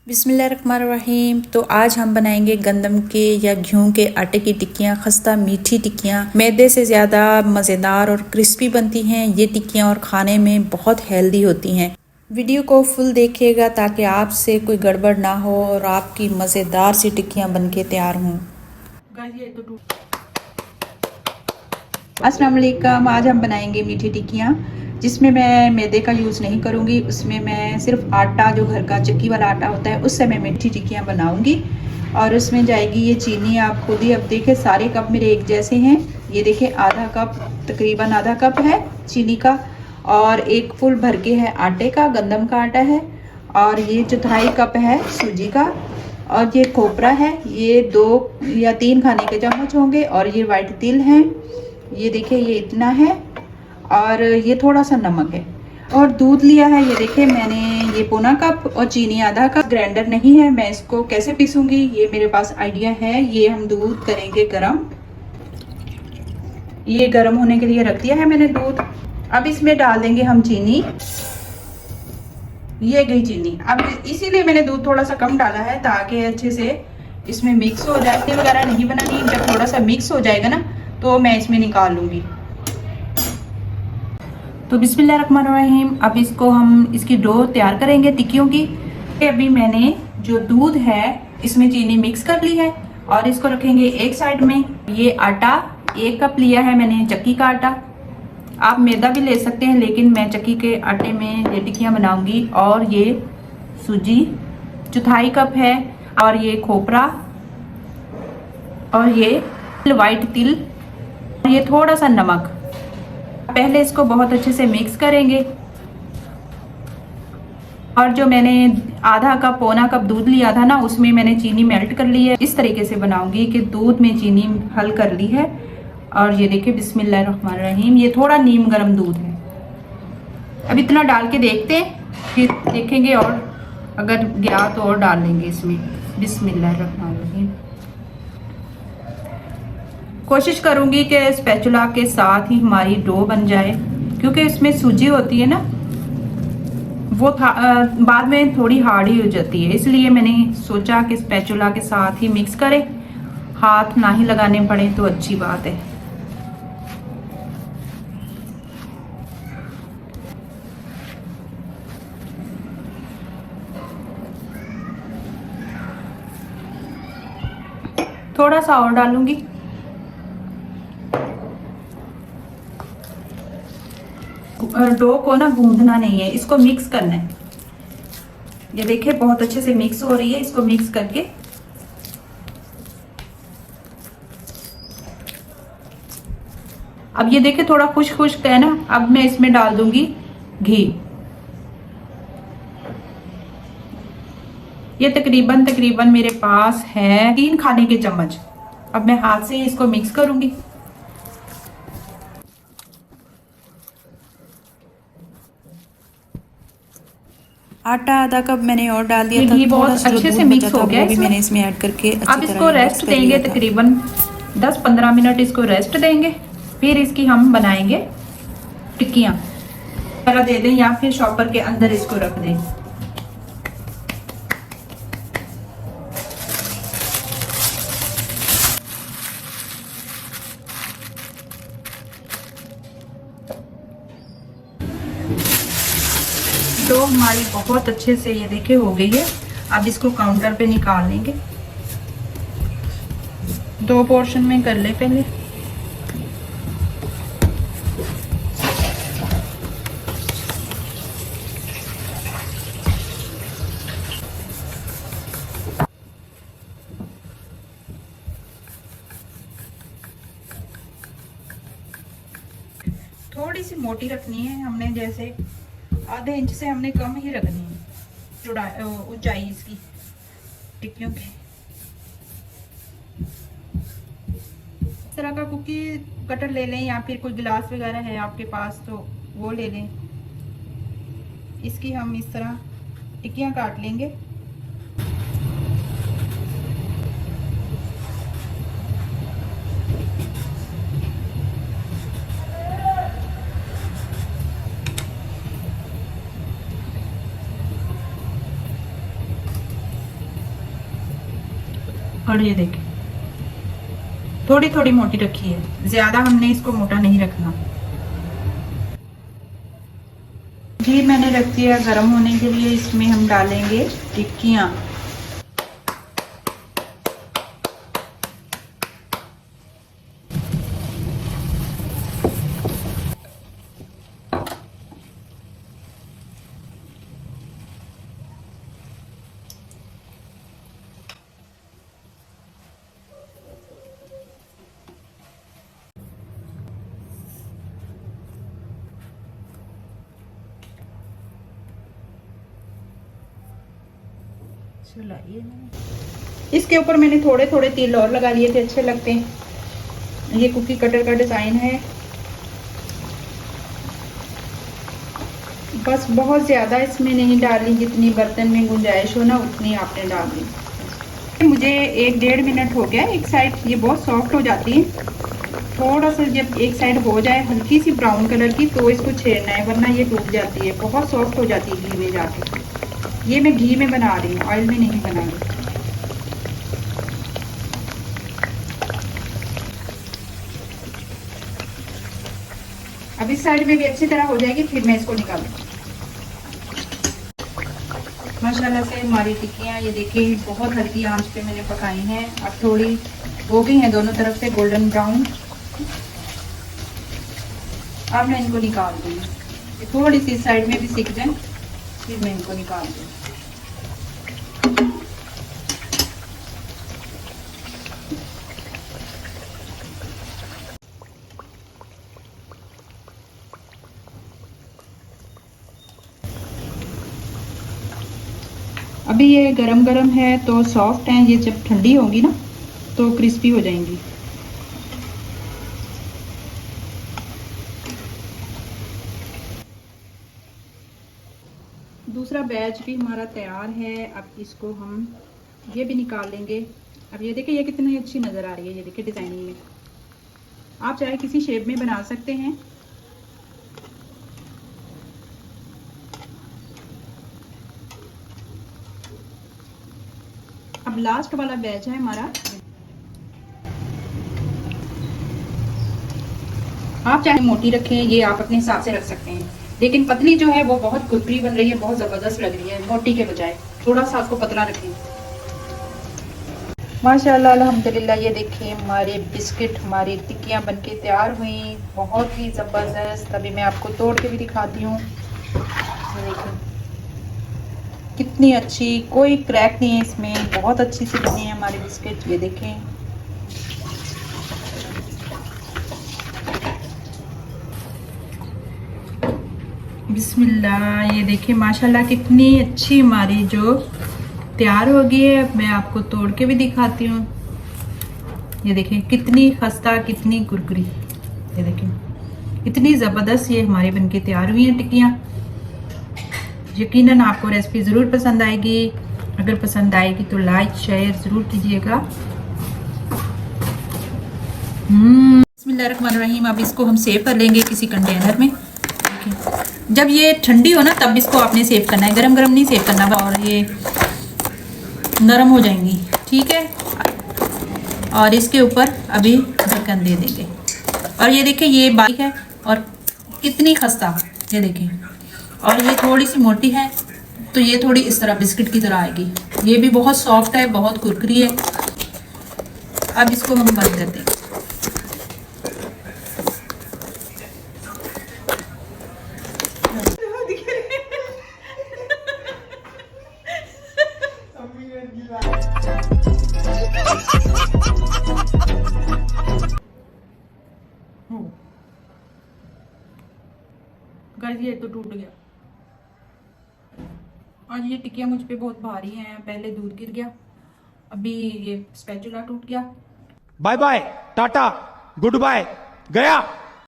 बिस्मिल्लाहिर्रहमानिर्रहीम। तो आज हम बनाएंगे गंदम के या गेहूं के आटे की टिक्कियाँ, खस्ता मीठी टिक्कियाँ। मैदे से ज़्यादा मज़ेदार और क्रिस्पी बनती हैं ये टिक्कियाँ और खाने में बहुत हेल्दी होती हैं। वीडियो को फुल देखिएगा ताकि आपसे कोई गड़बड़ ना हो और आपकी मज़ेदार सी टिक्कियाँ बनके तैयार हों। अस्सलाम वालेकुम। आज हम बनाएंगे मीठी टिक्कियाँ जिसमें मैं मैदे का यूज़ नहीं करूँगी। उसमें मैं सिर्फ आटा, जो घर का चक्की वाला आटा होता है, उससे मैं मीठी टिक्कियाँ बनाऊँगी। और उसमें जाएगी ये चीनी। आप खुद ही अब देखें, सारे कप मेरे एक जैसे हैं। ये देखें, आधा कप, तकरीबन आधा कप है चीनी का, और एक फुल भर के है आटे का, गंदम का आटा है, और ये चौथाई कप है सूजी का, और ये खोपरा है, ये 2 या 3 खाने के चम्मच होंगे, और ये वाइट तिल है, ये देखिए ये इतना है, और ये थोड़ा सा नमक है, और दूध लिया है। ये देखिए मैंने ये पौना कप, और चीनी आधा कप। ग्राइंडर नहीं है, मैं इसको कैसे पीसूंगी ये मेरे पास आइडिया है। ये हम दूध करेंगे गरम, ये गरम होने के लिए रख दिया है मैंने दूध। अब इसमें डाल देंगे हम चीनी। ये गई चीनी। अब इसीलिए मैंने दूध थोड़ा सा कम डाला है ताकि अच्छे से इसमें मिक्स हो जाए। चटनी वगैरह नहीं बनानी, जब थोड़ा सा मिक्स हो जाएगा ना तो मैं इसमें निकाल लूंगी। तो बिस्मिल्लाहिर्रहमानिर्रहीम। अब इसको हम इसकी डो तैयार करेंगे टिक्कियों की। अभी मैंने जो दूध है इसमें चीनी मिक्स कर ली है, और इसको रखेंगे एक साइड में। ये आटा 1 कप लिया है मैंने, चक्की का आटा। आप मैदा भी ले सकते हैं, लेकिन मैं चक्की के आटे में ये टिक्कियाँ बनाऊंगी। और ये सूजी चौथाई कप है, और ये खोपरा, और ये वाइट तिल, और ये थोड़ा सा नमक। पहले इसको बहुत अच्छे से मिक्स करेंगे। और जो मैंने आधा कप, पौना कप दूध लिया था ना, उसमें मैंने चीनी मेल्ट कर ली है। इस तरीके से बनाऊंगी कि दूध में चीनी हल कर ली है। और ये देखिए बिस्मिल्लाहिर्रहमानिर्रहीम, ये थोड़ा नीम गर्म दूध है। अब इतना डाल के देखते हैं, फिर देखेंगे, और अगर गया तो और डाल लेंगे इसमें। बिस्मिल्लाहिर्रहमानिर्रहीम। कोशिश करूंगी कि स्पैचुला के साथ ही हमारी डो बन जाए, क्योंकि इसमें सूजी होती है ना, वो बाद में थोड़ी हार्ड ही हो जाती है। इसलिए मैंने सोचा कि स्पैचुला के साथ ही मिक्स करें, हाथ ना ही लगाने पड़े तो अच्छी बात है। थोड़ा सा और डालूंगी। डो को ना गूंदना नहीं है, इसको मिक्स करना है। ये देखिए बहुत अच्छे से मिक्स हो रही है। इसको मिक्स करके अब ये देखिए थोड़ा खुश्क खुश्क है ना। अब मैं इसमें डाल दूंगी घी। ये तकरीबन मेरे पास है 3 खाने के चम्मच। अब मैं हाथ से इसको मिक्स करूंगी। आटा आधा कप मैंने और डाल दिया था। घी बहुत अच्छे से मिक्स हो गया, वो भी मैंने इसमें ऐड करके अब इसको रेस्ट देंगे। तकरीबन 10-15 मिनट इसको रेस्ट देंगे। फिर इसकी हम बनाएंगे टिक्कियाँ। दे दें या फिर शॉपर के अंदर इसको रख दें। तो हमारी बहुत अच्छे से ये देखिए हो गई है। अब इसको काउंटर पे निकाल लेंगे। 2 पोर्शन में कर ले पहले। थोड़ी सी मोटी रखनी है हमने, जैसे आधे इंच से हमने कम ही रखनी है ऊंचाई इसकी टिक्कियों की। इस तरह का कुकी कटर ले लें, या फिर कोई गिलास वगैरह है आपके पास तो वो ले लें। इसकी हम इस तरह टिक्कियां काट लेंगे। और ये देखिए थोड़ी थोड़ी मोटी रखी है, ज्यादा हमने इसको मोटा नहीं रखना। घी मैंने रख दिया गर्म होने के लिए। इसमें हम डालेंगे टिक्कियाँ। इसके ऊपर मैंने थोड़े थोड़े तिल और लगा लिए थे, अच्छे लगते हैं। ये कुकी कटर का डिजाइन है। बस बहुत ज्यादा इसमें नहीं डालनी, जितनी बर्तन में गुंजाइश हो ना उतनी आपने डालनी। मुझे 1-1.5 मिनट हो गया एक साइड, ये बहुत सॉफ्ट हो जाती है। थोड़ा सा जब एक साइड हो जाए हल्की सी ब्राउन कलर की तो इसको छेड़ना है, वरना ये टूट जाती है, बहुत सॉफ्ट हो जाती है घी में जाके। ये मैं घी में बना रही हूँ, ऑयल में नहीं बना रही। अब इस साइड में भी अच्छी तरह हो जाएगी, फिर मैं इसको निकालूंगी। माशाल्लाह से हमारी टिक्कियाँ ये देखिए बहुत हल्की आंच पे मैंने पकाई हैं। अब थोड़ी हो गई हैं दोनों तरफ से गोल्डन ब्राउन। अब मैं इनको निकाल दूँगी, थोड़ी सी साइड में भी सिक जाए फिर मैं इनको निकाल दूँगी। अभी ये गरम गरम है तो सॉफ्ट हैं, ये जब ठंडी होगी ना तो क्रिस्पी हो जाएंगी। दूसरा बैच भी हमारा तैयार है। अब इसको हम ये भी निकाल लेंगे। अब ये देखिए ये कितनी अच्छी नज़र आ रही है, ये देखिए डिज़ाइनिंग में। आप चाहे किसी शेप में बना सकते हैं। अब लास्ट वाला बैच है हमारा। आप चाहे मोटी रखें, ये आप अपने हिसाब से रख सकते हैं, लेकिन पतली जो है वो बहुत कुरकुरी बन रही है, बहुत ज़बरदस्त लग रही है। मोटी के बजाय थोड़ा सा उसको पतला रखें। माशाल्लाह अल्हम्दुलिल्लाह, ये देखिए हमारे बिस्किट, हमारी टिक्कियाँ बनके तैयार हुई, बहुत ही ज़बरदस्त। अभी मैं आपको तोड़ के भी दिखाती हूँ। ये देखिए कितनी अच्छी, कोई क्रैक नहीं है इसमें, बहुत अच्छी सी बनी है हमारी बिस्किट। ये देखें बिस्मिल्लाह, ये देखिए माशाल्लाह कितनी अच्छी हमारी जो तैयार हो गई है। मैं आपको तोड़ के भी दिखाती हूँ। ये देखें कितनी खस्ता, कितनी कुरकुरी। ये देखें इतनी ज़बरदस्त ये हमारी बनके तैयार हुई हैं टिक्कियाँ। यकीनन आपको रेसिपी ज़रूर पसंद आएगी। अगर पसंद आएगी तो लाइक शेयर ज़रूर कीजिएगा। बिस्मिल्लाहिर्रहमानिर्रहीम। अब इसको हम सेव कर लेंगे किसी कंटेनर में। जब ये ठंडी हो ना तब इसको आपने सेव करना है, गरम गरम नहीं सेव करना, और ये नरम हो जाएंगी, ठीक है। और इसके ऊपर अभी ढक्कन दे देंगे। और ये देखिए ये बारीक है और कितनी खस्ता, ये देखिए। और ये थोड़ी सी मोटी है तो ये थोड़ी इस तरह बिस्किट की तरह आएगी। ये भी बहुत सॉफ्ट है, बहुत कुरकुरी है। अब इसको हम बंद कर देंगे। गाइस ये तो टूट गया। आज ये टिक्कियाँ मुझ पे बहुत भारी हैं। पहले दूध गिर गया, अभी ये स्पैचुला टूट गया। Bye bye tata goodbye गया।